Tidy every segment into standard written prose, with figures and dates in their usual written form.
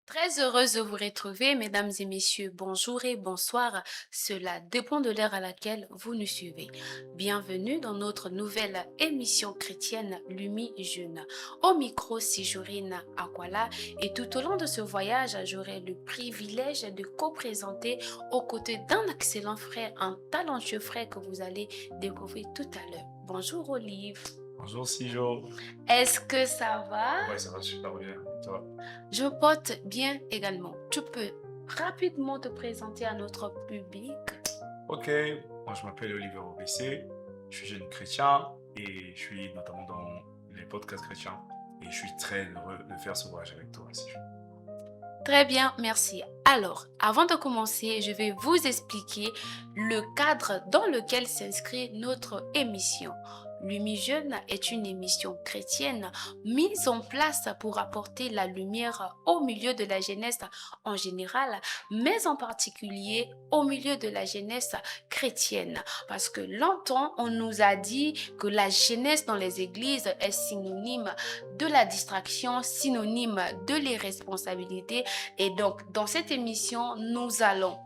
Très heureuse de vous retrouver, mesdames et messieurs. Bonjour et bonsoir. Cela dépend de l'heure à laquelle vous nous suivez. Bienvenue dans notre nouvelle émission chrétienne Lumi Jeune. Au micro, Sijorine Akwala, et tout au long de ce voyage, j'aurai le privilège de co-présenter aux côtés d'un excellent frère, un talentueux frère que vous allez découvrir tout à l'heure. Bonjour Olive. Bonjour Sijo. Est-ce que ça va? Ouais, ça va super bien. Toi? Je porte bien également. Tu peux rapidement te présenter à notre public. Ok, moi je m'appelle Olivier Robessé, je suis jeune chrétien et je suis notamment dans les podcasts chrétiens et je suis très heureux de faire ce voyage avec toi, Sijo. Très bien, merci. Alors, avant de commencer, je vais vous expliquer le cadre dans lequel s'inscrit notre émission. Lumi Jeune est une émission chrétienne mise en place pour apporter la lumière au milieu de la jeunesse en général, mais en particulier au milieu de la jeunesse chrétienne. Parce que longtemps, on nous a dit que la jeunesse dans les églises est synonyme de la distraction, synonyme de l'irresponsabilité. Et donc, dans cette émission, nous allons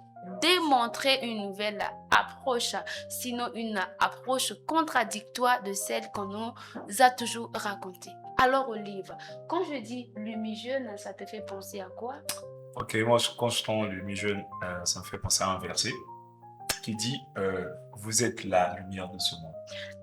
démontrer une nouvelle approche, sinon une approche contradictoire de celle qu'on nous a toujours racontée. Alors, Olive, quand je dis lumijeune, ça te fait penser à quoi? Ok, moi quand je tends le mi-jeune, ça me fait penser à un verset qui dit vous êtes la lumière de ce monde.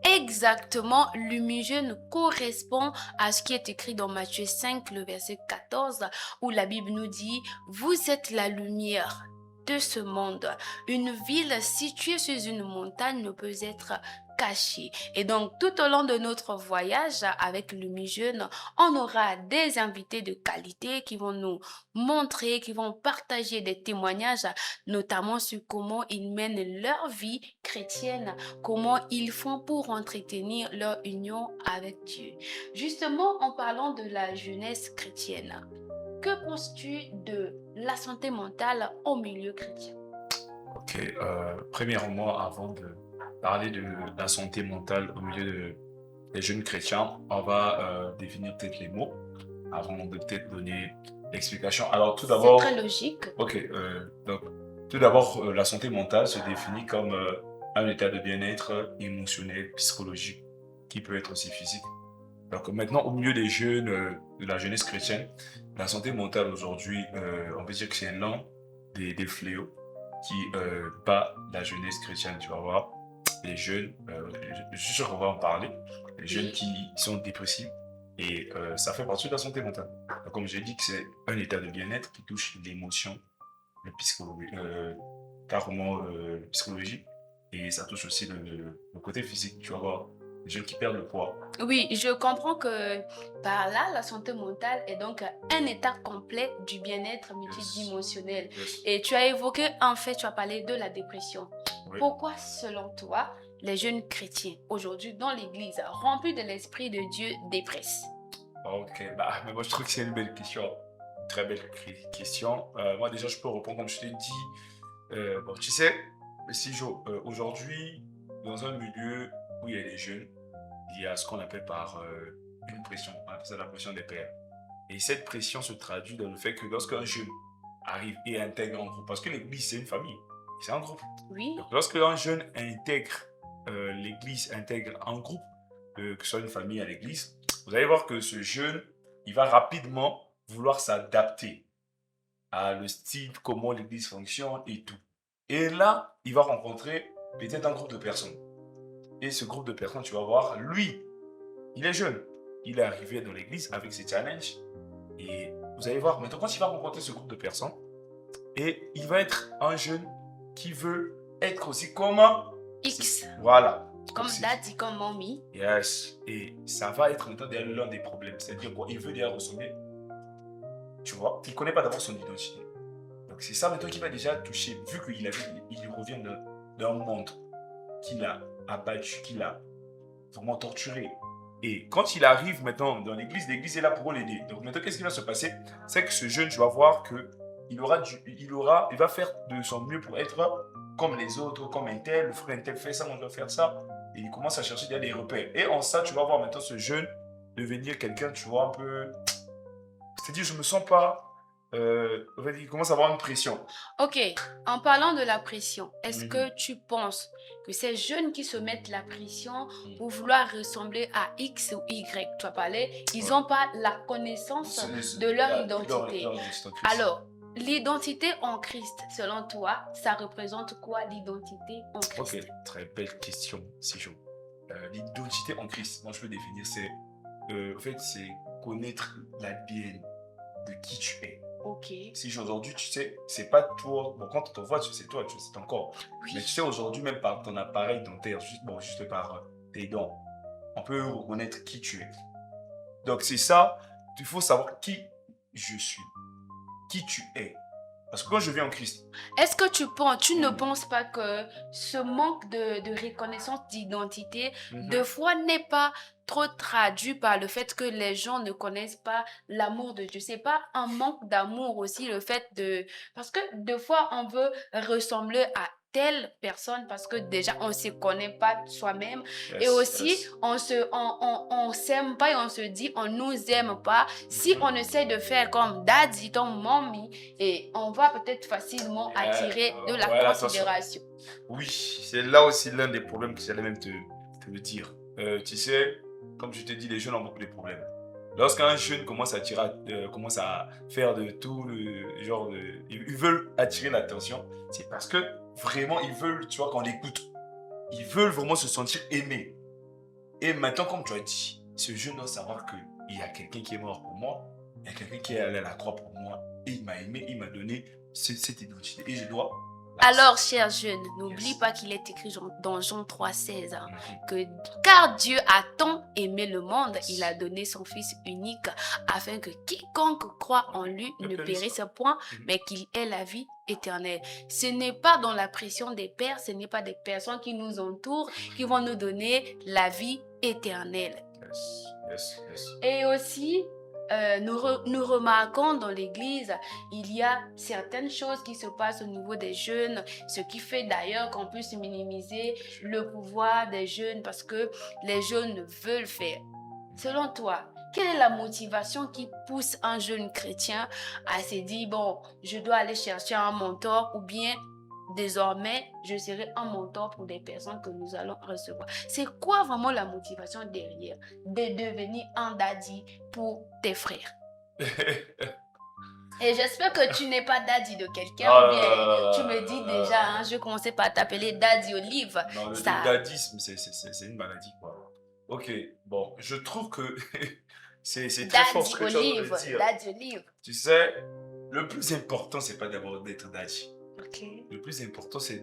Exactement, lumijeune correspond à ce qui est écrit dans Matthieu 5, le verset 14, où la Bible nous dit, vous êtes la lumière de ce monde. Une ville située sur une montagne ne peut être cachée. Et donc, tout au long de notre voyage avec Lumijeune, on aura des invités de qualité qui vont nous montrer, qui vont partager des témoignages, notamment sur comment ils mènent leur vie chrétienne, comment ils font pour entretenir leur union avec Dieu. Justement, en parlant de la jeunesse chrétienne, que penses-tu de la santé mentale au milieu chrétien? Ok, premièrement, avant de parler de la santé mentale au milieu des jeunes chrétiens, on va définir peut-être les mots avant de peut-être donner l'explication. Alors tout C'est très d'abord, logique. ok, donc tout d'abord, la santé mentale se définit comme un état de bien-être émotionnel, psychologique, qui peut être aussi physique. Donc maintenant, au milieu des jeunes, de la jeunesse chrétienne, la santé mentale aujourd'hui, on peut dire que c'est l'un des fléaux qui bat la jeunesse chrétienne. Tu vas voir, les jeunes, je suis sûr qu'on va en parler, les jeunes Oui. qui sont dépressifs, et ça fait partie de la santé mentale. Donc, comme j'ai dit, que c'est un état de bien-être qui touche l'émotion, le psychologie, carrément psychologique, et ça touche aussi le côté physique. Tu vas voir, les jeunes qui perdent le poids. Oui, je comprends que par là, la santé mentale est donc un état complet du bien-être Yes. multidimensionnel. Yes. Et tu as évoqué, en fait, tu as parlé de la dépression. Oui. Pourquoi, selon toi, les jeunes chrétiens, aujourd'hui dans l'Église, remplis de l'Esprit de Dieu, dépressent? Ok, bah, mais moi je trouve que c'est une belle question. Très belle question. Moi déjà, je peux répondre comme je t'ai dit. Bon, tu sais, si aujourd'hui, dans un milieu où il y a des jeunes, il y a ce qu'on appelle par une pression. On appelle ça la pression des pairs. Et cette pression se traduit dans le fait que lorsqu'un jeune arrive et intègre un groupe, parce que l'église, c'est une famille, c'est un groupe. Oui. Donc, lorsque un jeune intègre l'église, intègre un groupe, que ce soit une famille à l'église, vous allez voir que ce jeune, il va rapidement vouloir s'adapter à le style, comment l'église fonctionne et tout. Et là, il va rencontrer peut-être un groupe de personnes. Et ce groupe de personnes, tu vas voir, lui, il est jeune. Il est arrivé dans l'église avec ses challenges. Et vous allez voir, maintenant, quand il va rencontrer ce groupe de personnes, et il va être un jeune qui veut être aussi comme un... X, Voilà. comme daddy, comme mommy. Yes. Et ça va être maintenant l'un des problèmes. C'est-à-dire quoi? Il veut déjà ressembler. Tu vois? Il ne connaît pas d'abord son identité. Donc c'est ça maintenant qui va déjà toucher. Vu il revient d'un monde qu'il a abattu, qu'il a vraiment torturé. Et quand il arrive maintenant dans l'église, l'église est là pour l'aider. Donc maintenant, qu'est-ce qui va se passer? C'est que ce jeune, tu vas voir que il va faire de son mieux pour être comme les autres, comme un tel, le frère un tel fait ça, on doit faire ça. Et il commence à chercher des repères. Et en ça, tu vas voir maintenant ce jeune devenir quelqu'un, tu vois, un peu. C'est-à-dire, je me sens pas. En fait, il commence à avoir une pression. Ok, en parlant de la pression, est-ce Mhm. que tu penses que ces jeunes qui se mettent la pression Mhm. pour vouloir ressembler à X ou Y, tu as parlé, ils Ouais. n'ont pas la connaissance de leur identité. Leur identité en Christ. Alors, l'identité en Christ, selon toi, ça représente quoi l'identité en Ok, Christ? très belle question, c'est chaud. L'identité en Christ, moi je peux définir, en fait, c'est connaître l'ADN de qui tu es. Ok, Si aujourd'hui, tu sais, c'est pas toi, bon, quand on te voit, tu sais toi, tu sais ton corps. Mais tu oui. sais, aujourd'hui, même par ton appareil dentaire, juste par tes dents, on peut reconnaître qui tu es. Donc c'est ça, il faut savoir qui je suis, qui tu es. Parce que quand je viens en Christ, Est-ce que tu ne mhm, penses pas que ce manque de reconnaissance d'identité, deux mhm, fois, n'est pas trop traduit par le fait que les gens ne connaissent pas l'amour de Dieu? C'est pas un manque d'amour aussi, le fait de... Parce que deux fois, on veut ressembler à telle personne parce que déjà, on ne se connaît pas soi-même. Et yes, aussi, yes. on s'aime pas et on se dit, on nous aime pas. Si Mhm. on essaie de faire comme daddy, ton mommy, et on va peut-être facilement attirer de la Ouais, attention. considération. Oui, c'est là aussi l'un des problèmes que j'allais même te le dire. Tu sais, comme je t'ai dit, les jeunes ont beaucoup de problèmes. Lorsqu'un jeune commence à faire de tout le genre de... Ils veulent attirer l'attention, c'est parce que vraiment, ils veulent, tu vois, qu'on l'écoute. Ils veulent vraiment se sentir aimés. Et maintenant, comme tu as dit, ce jeune doit savoir qu'il y a quelqu'un qui est mort pour moi, il y a quelqu'un qui est allé à la croix pour moi, et il m'a aimé, il m'a donné cette identité, et je dois Alors, l'accepter. chers jeunes, n'oublie Yes. pas qu'il est écrit dans Jean 3,16 Mhm. que car Dieu a tant aimé le monde, il a Yes. donné son Fils unique afin que quiconque croit en lui Ne ne périsse périsse pas. point, Mhm. mais qu'il ait la vie éternelle. Ce n'est pas dans la pression des pères, ce n'est pas des personnes qui nous entourent qui vont nous donner la vie éternelle. Yes. Yes. Yes. Et aussi, nous remarquons dans l'Église, il y a certaines choses qui se passent au niveau des jeunes, ce qui fait d'ailleurs qu'on puisse minimiser le pouvoir des jeunes parce que les jeunes veulent faire. Selon toi, quelle est la motivation qui pousse un jeune chrétien à se dire, bon, je dois aller chercher un mentor ou bien désormais, je serai un mentor pour des personnes que nous allons recevoir. C'est quoi vraiment la motivation derrière de devenir un daddy pour tes frères? Et j'espère que tu n'es pas daddy de quelqu'un Non, ou non, bien non, non, tu non, me dis non, déjà, non. je commençais par t'appeler daddy Olive. Non, le Ça, dadisme, c'est une maladie, quoi. Ok, bon, je trouve que c'est très fort daddy ce que tu as envie de Olive, dire. daddy Olive. Tu sais, le plus important, c'est pas d'abord d'être daddy. Ok. Le plus important, c'est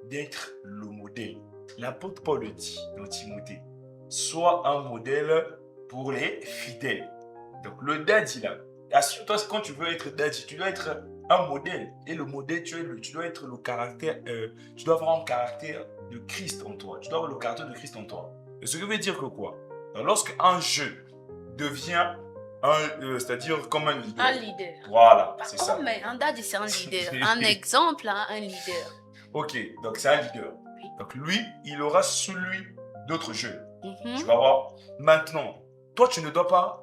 d'être le modèle. L'apôtre Paul le dit dans Timothée. Sois un modèle pour les fidèles. Donc le daddy là, assure-toi que quand tu veux être daddy, tu dois être un modèle. Et le modèle, tu dois être le caractère, tu dois avoir un caractère de Christ en toi. Tu dois avoir le caractère de Christ en toi. Et ce qui veut dire que quoi? Lorsque un jeune devient c'est-à-dire comme un leader. Un leader. Voilà, Pas c'est ça. comme, mais un daddy, c'est un leader. Un exemple, hein, un leader. Ok, donc c'est un leader. Oui. Donc lui, il aura celui d'autres jeunes. Mhm. Tu vas voir. Maintenant, toi, tu ne dois pas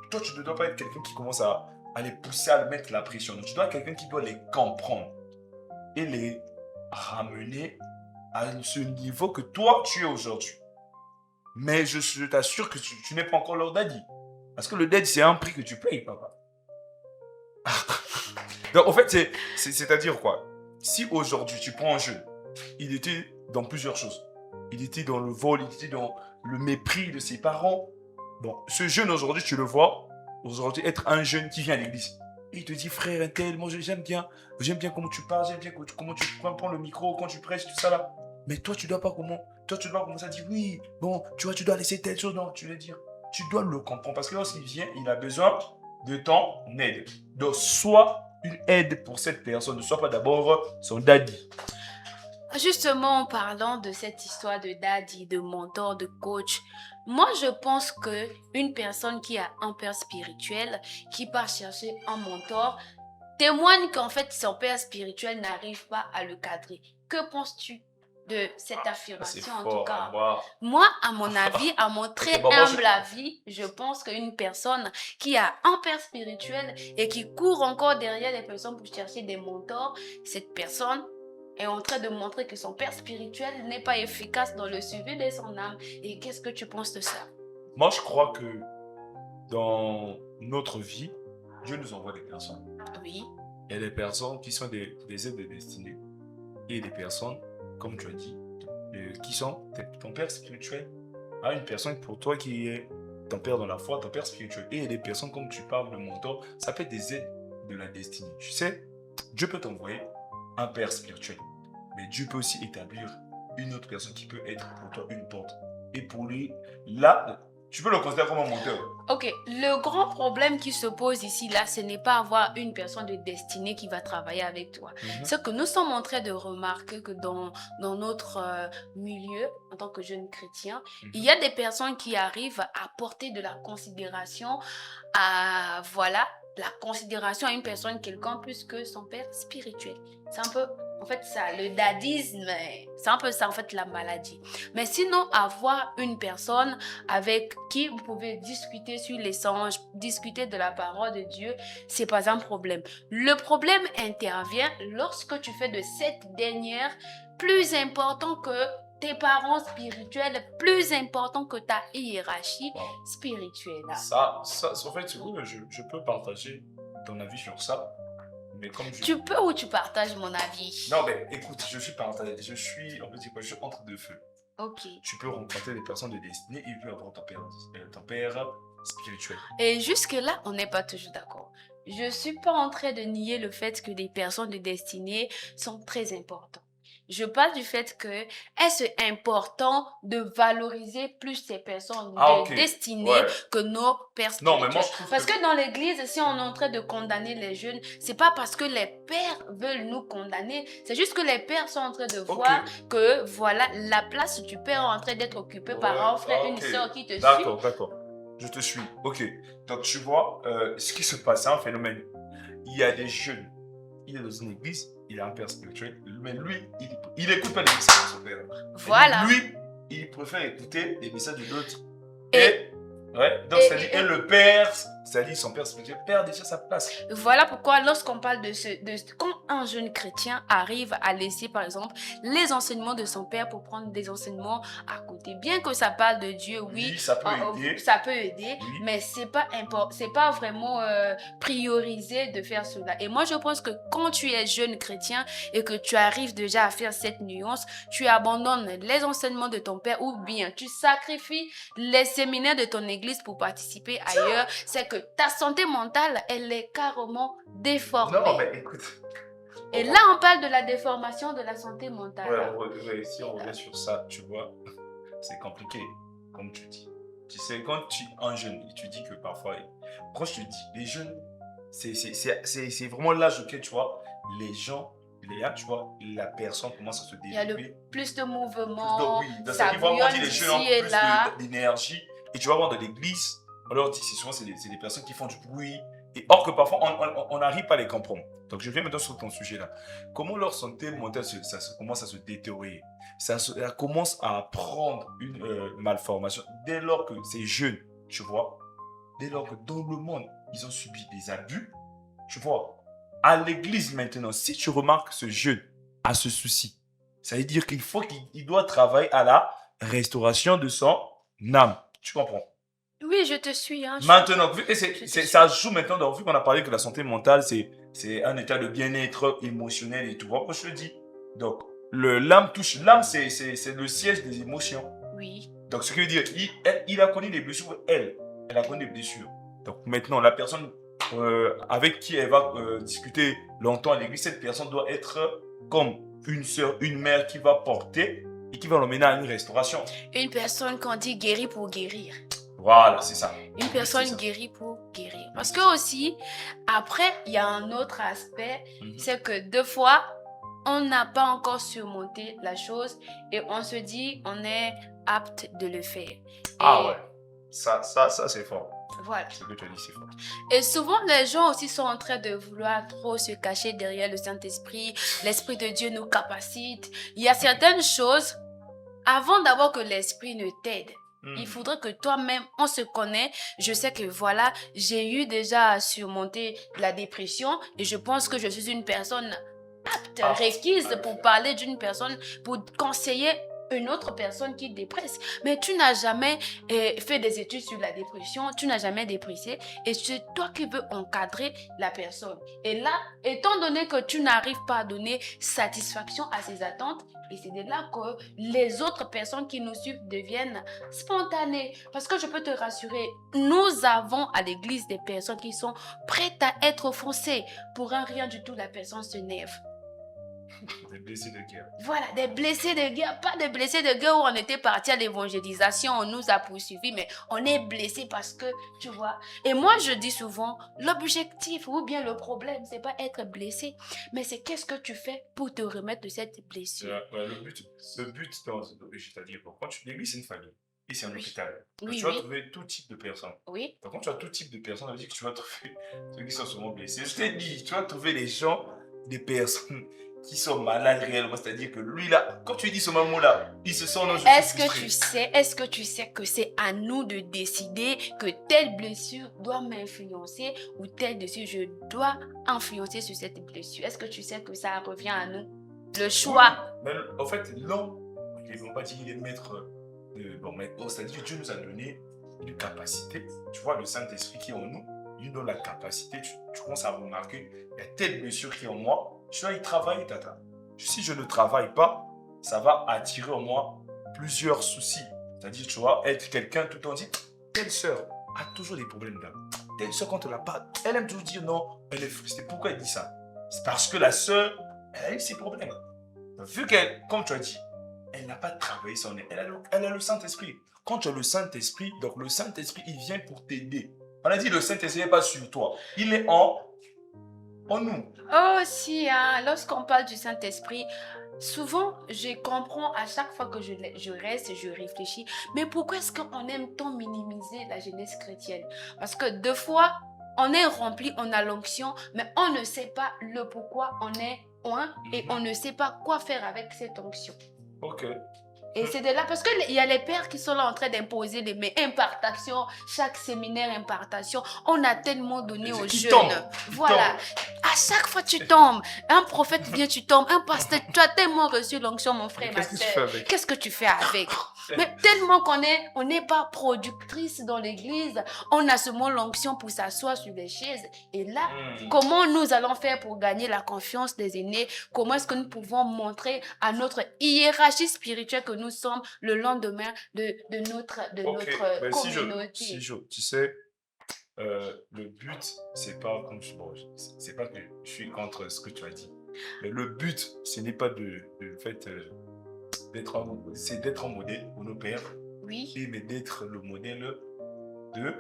toi, tu ne dois pas être quelqu'un qui commence à les pousser à mettre la pression. Donc, tu dois être quelqu'un qui doit les comprendre et les ramener à ce niveau que toi, tu es aujourd'hui. Mais je t'assure que tu n'es pas encore leur daddy. Parce que le daddy, c'est un prix que tu payes, papa. Donc, en fait, c'est-à-dire quoi? Si aujourd'hui, tu prends un jeune, il était dans plusieurs choses. Il était dans le vol, il était dans le mépris de ses parents. Bon, ce jeune aujourd'hui, tu le vois, aujourd'hui, être un jeune qui vient à l'église. Et il te dit, frère, un tel, moi j'aime bien comment tu parles, j'aime bien comment tu prends le micro, quand tu prêches, tout ça là. Mais toi, tu dois pas toi, tu dois commencer à dire, oui, bon, tu vois, tu dois laisser telle chose, non, tu veux dire, tu dois le comprendre. Parce que lorsqu'il vient, il a besoin de ton aide. Donc, sois une aide pour cette personne, ne sois pas d'abord son daddy. Justement, en parlant de cette histoire de daddy, de mentor, de coach, moi je pense que une personne qui a un père spirituel, qui part chercher un mentor, témoigne qu'en fait son père spirituel n'arrive pas à le cadrer. Que penses-tu? de cette C'est affirmation en tout fort. cas. Wow. Moi, à mon avis, à mon très Ok, bon, moi, humble avis, je pense qu'une personne qui a un père spirituel et qui court encore derrière les personnes pour chercher des mentors, cette personne est en train de montrer que son père spirituel n'est pas efficace dans le suivi de son âme. Et qu'est-ce que tu penses de ça? Moi, je crois que dans notre vie, Dieu nous envoie des personnes. Oui, Il y a des personnes qui sont des aides de destinée. Et des personnes, comme tu as dit, qui sont ton père spirituel. Ah, une personne pour toi qui est ton père dans la foi, ton père spirituel. Et il y a des personnes, comme tu parles de mentor, ça peut être des aides de la destinée. Tu sais, Dieu peut t'envoyer un père spirituel. Mais Dieu peut aussi établir une autre personne qui peut être pour toi une porte. Et pour lui, là, tu peux le considérer comme un menteur. ok. Le grand problème qui se pose ici, là, ce n'est pas avoir une personne de destinée qui va travailler avec toi. Ce que nous sommes en train de remarquer que dans notre milieu, en tant que jeunes chrétiens, il y a des personnes qui arrivent à porter de la considération à, voilà, la considération à une personne quelconque plus que son père spirituel. C'est un peu, en fait, ça, le dadisme, c'est un peu ça, en fait, la maladie. Mais sinon, avoir une personne avec qui vous pouvez discuter sur l'essence, discuter de la parole de Dieu, c'est pas un problème. Le problème intervient lorsque tu fais de cette dernière plus important que tes parents spirituels, plus important que ta hiérarchie spirituelle. Ça, en fait, oui, je peux partager ton avis sur ça. Mais comme je... Tu peux ou tu partages mon avis? Non, mais écoute, je suis partagé. On peut dire quoi, je suis entre deux feux. Ok. Tu peux rencontrer des personnes de destinée et puis avoir ton père spirituel. Et jusque-là, on n'est pas toujours d'accord. Je ne suis pas en train de nier le fait que les personnes de destinée sont très importantes. Je parle du fait que est-ce important de valoriser plus ces personnes de destinée que nos pères spirituels? Non, mais moi, je trouve parce que dans l'église, si on est en train de condamner les jeunes, c'est pas parce que les pères veulent nous condamner, c'est juste que les pères sont en train de voir que voilà, la place du père est en train d'être occupée par un frère, une soeur qui te suit. D'accord. Je te suis. Ok. Donc, tu vois, ce qui se passe, c'est un phénomène. Il y a des jeunes, il est dans une église, il a un père spirituel, mais lui, il écoute pas les messages de son père. Voilà. Lui, il préfère écouter les messages de l'autre. Donc, c'est-à-dire que le père, c'est-à-dire son père spirituel, perd déjà sa place. Voilà pourquoi lorsqu'on parle quand un jeune chrétien arrive à laisser, par exemple, les enseignements de son père pour prendre des enseignements à côté, bien que ça parle de Dieu, oui, ça peut aider. Ça peut aider, oui. Mais c'est pas vraiment priorisé de faire cela. Et moi, je pense que quand tu es jeune chrétien et que tu arrives déjà à faire cette nuance, tu abandonnes les enseignements de ton père ou bien tu sacrifies les séminaires de ton église pour participer ailleurs, c'est que ta santé mentale, elle est carrément déformée. Non, mais écoute. Et là, on parle de la déformation de la santé mentale. Ouais, si on revient sur ça, tu vois, c'est compliqué, comme tu dis. Tu sais, quand tu es un jeune, et tu dis que parfois, quand je te dis, les jeunes, c'est vraiment l'âge auquel, tu vois, les gens, tu vois, la personne commence à se développer. Il y a plus de mouvements, ça bouillonne les jeunes ont plus d'énergie. Et tu vas voir dans l'église, on leur dit que souvent c'est des personnes qui font du bruit. Et or que parfois, on n'arrive pas à les comprendre. Donc, je viens maintenant sur ton sujet là. Comment leur santé mentale commence à se détériorer? Ça commence à prendre une malformation dès lors que ces jeunes, tu vois, dès lors que dans le monde, ils ont subi des abus, tu vois. À l'église maintenant, si tu remarques que ce jeune a ce souci, ça veut dire qu'il doit travailler à la restauration de son âme. Tu comprends? Oui, je te suis. Maintenant, ça joue maintenant, vu qu'on a parlé que la santé mentale, c'est un état de bien-être émotionnel et tout. Moi, je te dis. Donc, l'âme, c'est le siège des émotions. Oui. Donc, ce qui veut dire, il a connu des blessures, elle a connu des blessures. Donc, maintenant, la personne avec qui elle va discuter longtemps à l'église, cette personne doit être comme une sœur, une mère qui va porter et qui va l'emmener à une restauration. Une personne qu'on dit guérie pour guérir. Voilà, c'est ça. Une personne guérie pour guérir. Parce que aussi, après, il y a un autre aspect, c'est que deux fois, on n'a pas encore surmonté la chose et on se dit, on est apte de le faire. Ah ouais, ça c'est fort. Voilà. Ce que tu as dit, c'est fort. Et souvent, les gens aussi sont en train de vouloir trop se cacher derrière le Saint-Esprit. L'Esprit de Dieu nous capacite. Il y a certaines choses, avant d'avoir que l'Esprit ne t'aide, il faudrait que toi-même, on se connaît. Je sais que voilà, j'ai eu déjà à surmonter la dépression et je pense que je suis une personne apte, requise pour parler d'une personne, pour conseiller une autre personne qui dépresse. Mais tu n'as jamais fait des études sur la dépression, tu n'as jamais dépressé et c'est toi qui veux encadrer la personne. Et là, étant donné que tu n'arrives pas à donner satisfaction à ses attentes, et c'est de là que les autres personnes qui nous suivent deviennent spontanées. Parce que je peux te rassurer, nous avons à l'église des personnes qui sont prêtes à être offensées. Pour un rien du tout, la personne se nerve. Des blessés de guerre. Voilà, des blessés de guerre, pas des blessés de guerre où on était parti à l'évangélisation, on nous a poursuivis, mais on est blessé parce que, tu vois. Et moi, je dis souvent, l'objectif ou bien le problème, c'est pas être blessé, mais c'est qu'est-ce que tu fais pour te remettre de cette blessure. Le but, c'est-à-dire, quand l'église, c'est une famille, et c'est un hôpital. Donc, Oui, tu vas oui. trouver tout type de personnes. Oui, Donc, quand tu as tout type de personnes, ça veut dire que tu vas trouver ceux qui sont souvent blessés. Je t'ai dit, tu vas trouver les gens, des personnes qui sont malades réellement. C'est-à-dire que lui, là, quand tu dis ce mot-là, il se sent dans est-ce que tu sais que c'est à nous de décider que telle blessure doit m'influencer ou telle blessure je dois influencer sur cette blessure? Est-ce que tu sais que ça revient à nous? Le choix. Oui, mais en fait, l'homme, ils ne vont pas dire qu'il est maître de... Bon, mais c'est-à-dire que Dieu nous a donné une capacité. Tu vois, le Saint-Esprit qui est en nous, il nous donne la capacité. Tu commences à remarquer, il y a telle blessure qui est en moi. Je dois y travailler, tata. Si je ne travaille pas, ça va attirer en moi plusieurs soucis. C'est-à-dire, tu vois, être quelqu'un tout le temps dit, telle sœur a toujours des problèmes d'âme. Telle sœur, quand elle n'a pas, elle aime toujours dire non, elle est frustrée. Pourquoi elle dit ça? C'est parce que la sœur, elle a eu ses problèmes. Vu qu'elle, comme tu as dit, elle n'a pas travaillé son elle a le Saint-Esprit. Quand tu as le Saint-Esprit, donc le Saint-Esprit, il vient pour t'aider. On a dit le Saint-Esprit n'est pas sur toi. Il est en nous. Oh si, hein, lorsqu'on parle du Saint-Esprit, souvent je comprends à chaque fois que je reste et je réfléchis, mais pourquoi est-ce qu'on aime tant minimiser la jeunesse chrétienne? Parce que deux fois, on est rempli, on a l'onction, mais on ne sait pas le pourquoi on est oint et on ne sait pas quoi faire avec cette onction. Ok. Et c'est de là, parce qu'il y a les pères qui sont là en train d'imposer les mains, impartation, chaque séminaire, impartation. On a tellement donné aux jeunes. Voilà. À chaque fois, tu tombes. Un prophète vient, tu tombes. Un pasteur, tu as tellement reçu l'onction, mon frère, ma soeur. Qu'est-ce que tu fais avec? Mais tellement on n'est pas productrice dans l'église, on a seulement l'onction pour s'asseoir sur les chaises. Et là, comment nous allons faire pour gagner la confiance des aînés? Comment est-ce que nous pouvons montrer à notre hiérarchie spirituelle que nous sommes le lendemain de notre communauté? Tu sais, le but, c'est pas comme c'est pas que je suis contre ce que tu as dit. Mais le but, ce n'est pas d'être un modèle pour nos pères. Oui. Mais d'être le modèle de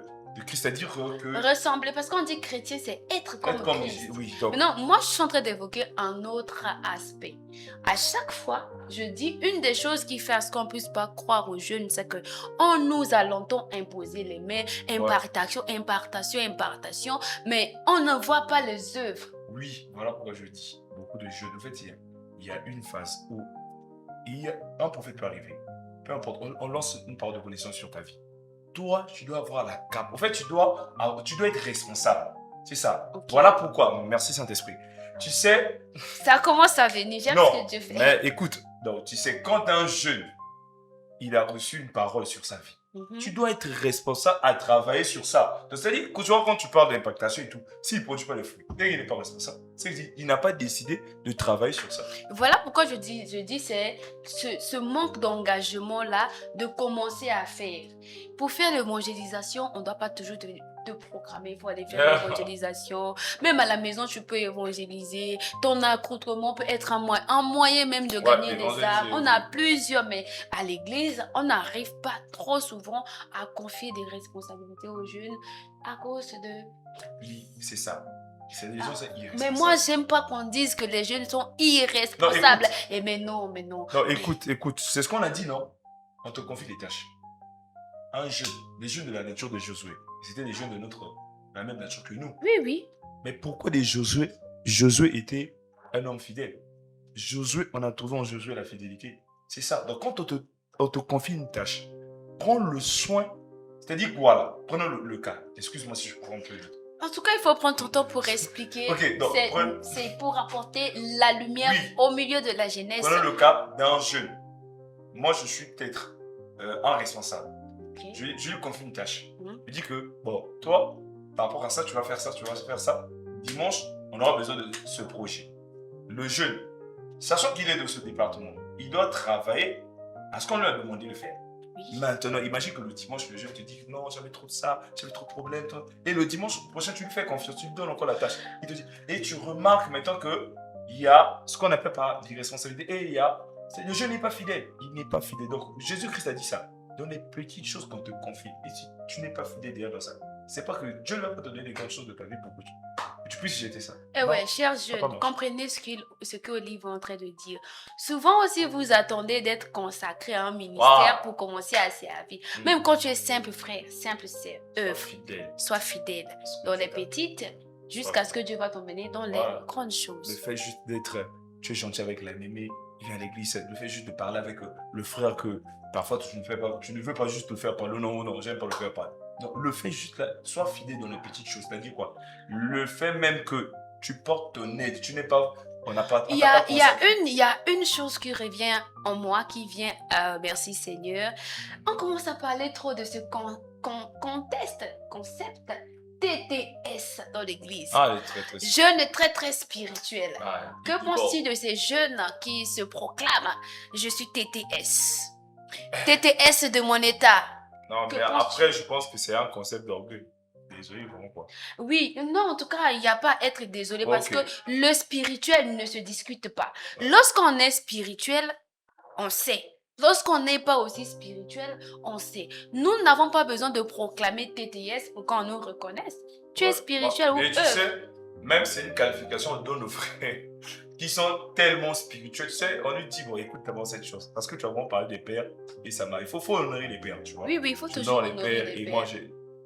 Christ. C'est-à-dire que... Ressembler, parce qu'on dit chrétien, c'est être comme Christ. Oui, donc... Non, moi, je suis en train d'évoquer un autre aspect. À chaque fois, je dis une des choses qui fait à ce qu'on ne puisse pas croire aux jeunes, c'est qu'on nous a longtemps imposé les mains, impartation, mais on ne voit pas les œuvres. Oui, voilà pourquoi je dis. Beaucoup de jeunes, en fait, il y a une phase où un prophète peut arriver. Peu importe, on lance une parole de connaissance sur ta vie. Toi, tu dois avoir la cape. En fait, tu dois être responsable. C'est ça. Okay. Voilà pourquoi. Merci Saint-Esprit. Tu sais... Ça commence à venir. J'aime ce que Dieu fait. Mais écoute, donc, tu sais, quand un jeune, il a reçu une parole sur sa vie, tu dois être responsable à travailler sur ça. C'est-à-dire, quand tu parles d'impactation et tout, s'il ne produit pas les fruits, il n'est pas responsable. C'est-à-dire, il n'a pas décidé de travailler sur ça. Voilà pourquoi je dis c'est ce manque d'engagement-là de commencer à faire. Pour faire l'évangélisation, on ne doit pas toujours te programmer, il faut aller faire l'évangélisation. Même à la maison, tu peux évangéliser. Ton accoutrement peut être un moyen même de gagner des âmes. On a plusieurs, mais à l'église, on n'arrive pas trop souvent à confier des responsabilités aux jeunes à cause de... Oui, c'est ça. Les gens, c'est irresponsable. Mais moi, j'aime pas qu'on dise que les jeunes sont irresponsables. Mais non. Non, écoute, c'est ce qu'on a dit, non? On te confie des tâches. Un jeune, les jeunes de la nature de Josué. C'était des jeunes de la même nature que nous. Oui, oui. Mais pourquoi des Josué? Josué était un homme fidèle. Josué, on a trouvé en Josué la fidélité. C'est ça. Donc, quand on te confie une tâche, prends le soin. C'est-à-dire, voilà, prenons le cas. Excuse-moi si je prends un peu vite. En tout cas, il faut prendre ton temps pour expliquer. Ok, donc, C'est pour apporter la lumière Oui. au milieu de la jeunesse. Prenons le cas d'un jeune. Moi, je suis peut-être un responsable. Ok. Je lui confie une tâche. Mhm. Je dis que, bon, toi, par rapport à ça, tu vas faire ça, tu vas faire ça. Dimanche, on aura besoin de ce projet. Le jeune, sachant qu'il est de ce département, il doit travailler à ce qu'on lui a demandé de faire. Oui. Maintenant, imagine que le dimanche, le jeune te dit non, j'avais trop de ça, j'avais trop de problèmes. Et le dimanche prochain, tu lui fais confiance, tu lui donnes encore la tâche. Il te dit, et tu remarques maintenant qu'il y a ce qu'on appelle par l'irresponsabilité. Et il y a, le jeune n'est pas fidèle. Il n'est pas fidèle. Donc, Jésus-Christ a dit ça. Dans les petites choses qu'on te confie. Et si tu n'es pas fidèle derrière dans ça, c'est pas que Dieu ne va pas te donner les grandes choses de ta vie pour que tu puisses jeter ça. Eh Non, ouais, chers ça va pas jeunes, marcher. comprenez ce que Olive est en train de dire. Souvent aussi, vous attendez d'être consacré à un ministère Wow. pour commencer à servir. Mm. Même quand tu es simple frère, simple sœur, Sois fidèle. sois fidèle dans les petites jusqu'à ce que Dieu va t'emmener dans les Voilà. grandes Le choses. fait juste d'être, tu es gentil avec la mémé, il vient à l'église, le fait juste de parler avec le frère que parfois tu ne fais pas, tu ne veux pas juste le faire parler, non, j'aime pas le faire parler. Donc le fait juste là, sois fidèle dans les petites choses, c'est-à-dire quoi? Le fait même que tu portes ton aide, tu n'es pas, on n'a pas, Il y a une chose qui revient en moi, qui vient, merci Seigneur. On commence à parler trop de ce concept TTS dans l'église. Ah, elle est très très. Jeune très très spirituel. Ah, Que penses-tu de ces jeunes qui se proclament je suis TTS? TTS de mon état. Non, Que mais penses-tu? après, je pense que c'est un concept d'orgueil. Désolé, vraiment quoi. Oui, non, en tout cas, il n'y a pas à être désolé parce Ok. que le spirituel ne se discute pas. Ouais. Lorsqu'on est spirituel, on sait. Lorsqu'on n'est pas aussi spirituel, on sait. Nous n'avons pas besoin de proclamer TTS pour qu'on nous reconnaisse. Tu es Ouais. spirituel ou Et tu sais, même c'est une qualification de nos frères qui sont tellement spirituels. Tu sais, on lui dit, bon, écoute d'abord cette chose. Parce que tu as vraiment parlé des pères et ça m'a. Il faut honorer les pères, tu vois. Oui, il faut Je toujours honore honorer les et pères. moi,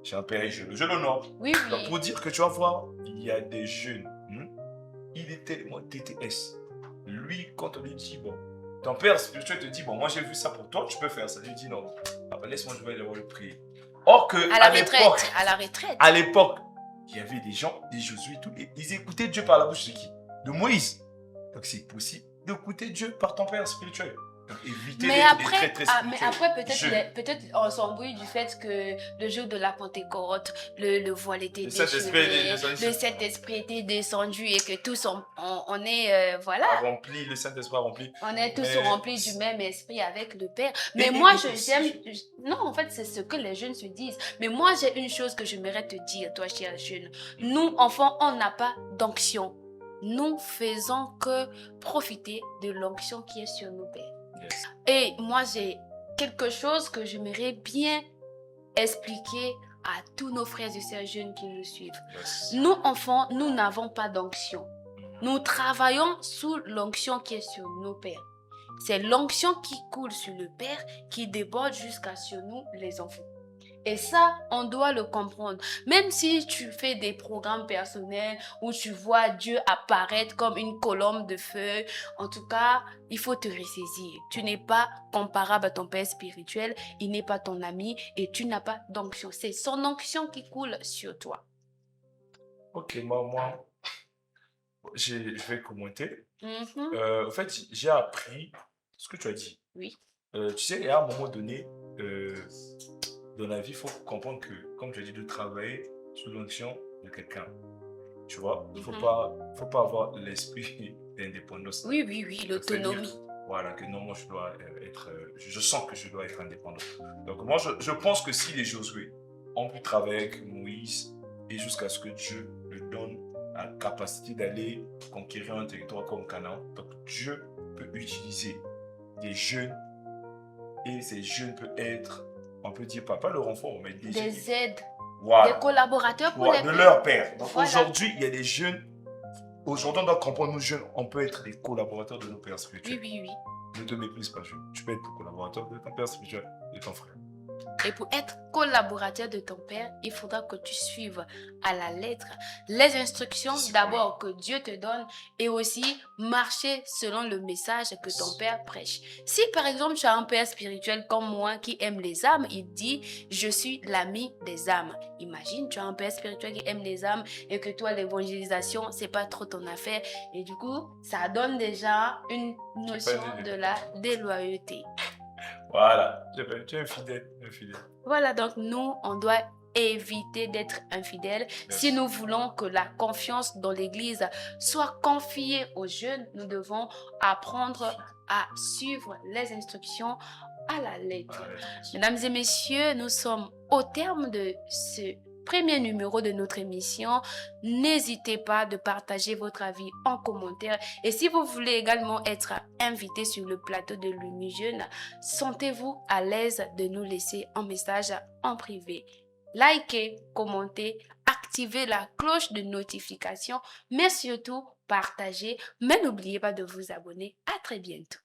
j'ai un père et je l'honore. Oui, Donc, oui. pour dire que tu vas voir, il y a des jeunes. Il est tellement TTS. Lui, quand on lui dit, bon, ton père spirituel te dit, bon, moi j'ai vu ça pour toi, tu peux faire ça. Il dit, non, papa, laisse-moi, je vais aller le prier. Or que, À la l'époque, retraite. À la retraite. à l'époque, il y avait des gens, des Josué, tout, et ils écoutaient Dieu par la bouche de qui? De Moïse. Donc c'est possible d'écouter Dieu par ton père spirituel. Donc évitez Mais d'être après, très mais spirituel. après peut-être on s'embrouille du fait que le jour de la Pentecôte, le voile était Le Saint-Esprit est déchiré, descendu. le Saint-Esprit était descendu et que tous on est, voilà, Rempli, le Saint-Esprit a rempli. on est tous Mais- remplis du même esprit avec le Père. Mais Et- moi, et- j'aime... Non, en fait, c'est ce que les jeunes se disent. Mais moi, j'ai une chose que j'aimerais te dire, toi, cher jeune. Nous, enfants, on n'a pas d'onction. Nous faisons que profiter de l'onction qui est sur nos pères. Yes. Et moi, j'ai quelque chose que j'aimerais bien expliquer à tous nos frères et sœurs jeunes qui nous suivent. Yes. Nous, enfants, nous n'avons pas d'onction. Nous travaillons sous l'onction qui est sur nos pères. C'est l'onction qui coule sur le Père qui déborde jusqu'à sur nous, les enfants. Et ça, on doit le comprendre. Même si tu fais des programmes personnels où tu vois Dieu apparaître comme une colombe de feu, en tout cas, il faut te ressaisir. Tu n'es pas comparable à ton père spirituel, il n'est pas ton ami et tu n'as pas d'onction. C'est son onction qui coule sur toi. Ok, moi je vais commenter. Mhm. En fait, j'ai appris ce que tu as dit. Oui. Tu sais, à un moment donné, dans la vie, il faut comprendre que, comme tu as dit, de travailler sous l'onction de quelqu'un. Tu vois, il ne faut pas avoir l'esprit d'indépendance. Oui, l'autonomie. C'est-à-dire, voilà, que non, moi je dois être. Je sens que je dois être indépendant. Donc, moi, je pense que si les Josué ont pu travailler avec Moïse et jusqu'à ce que Dieu lui donne la capacité d'aller conquérir un territoire comme Canaan, donc Dieu peut utiliser des jeunes et ces jeunes peuvent être, on peut dire, pas leur enfant, mais Des aides, voilà, des collaborateurs pour voilà, les de leur père. Donc Voilà. aujourd'hui, il y a des jeunes. Aujourd'hui, on doit comprendre, nous jeunes, on peut être des collaborateurs de nos pères spirituels. Oui. Ne te méprise pas, jeune. Tu peux être le collaborateur de ton père spirituel, de ton frère. Et pour être collaborateur de ton Père, il faudra que tu suives à la lettre les instructions d'abord que Dieu te donne et aussi marcher selon le message que ton Père prêche. Si par exemple tu as un Père spirituel comme moi qui aime les âmes, il dit je suis l'ami des âmes. Imagine, tu as un Père spirituel qui aime les âmes et que toi l'évangélisation, c'est pas trop ton affaire et du coup, ça donne déjà une notion de la déloyauté. Voilà, tu es infidèle. Voilà, donc nous, on doit éviter d'être infidèles. Si nous voulons que la confiance dans l'Église soit confiée aux jeunes, nous devons apprendre à suivre les instructions à la lettre. Mesdames et messieurs, nous sommes au terme de ce premier numéro de notre émission. N'hésitez pas de partager votre avis en commentaire. Et si vous voulez également être invité sur le plateau de l'Unijeune, sentez-vous à l'aise de nous laisser un message en privé. Likez, commentez, activez la cloche de notification, mais surtout partagez. Mais n'oubliez pas de vous abonner. À très bientôt.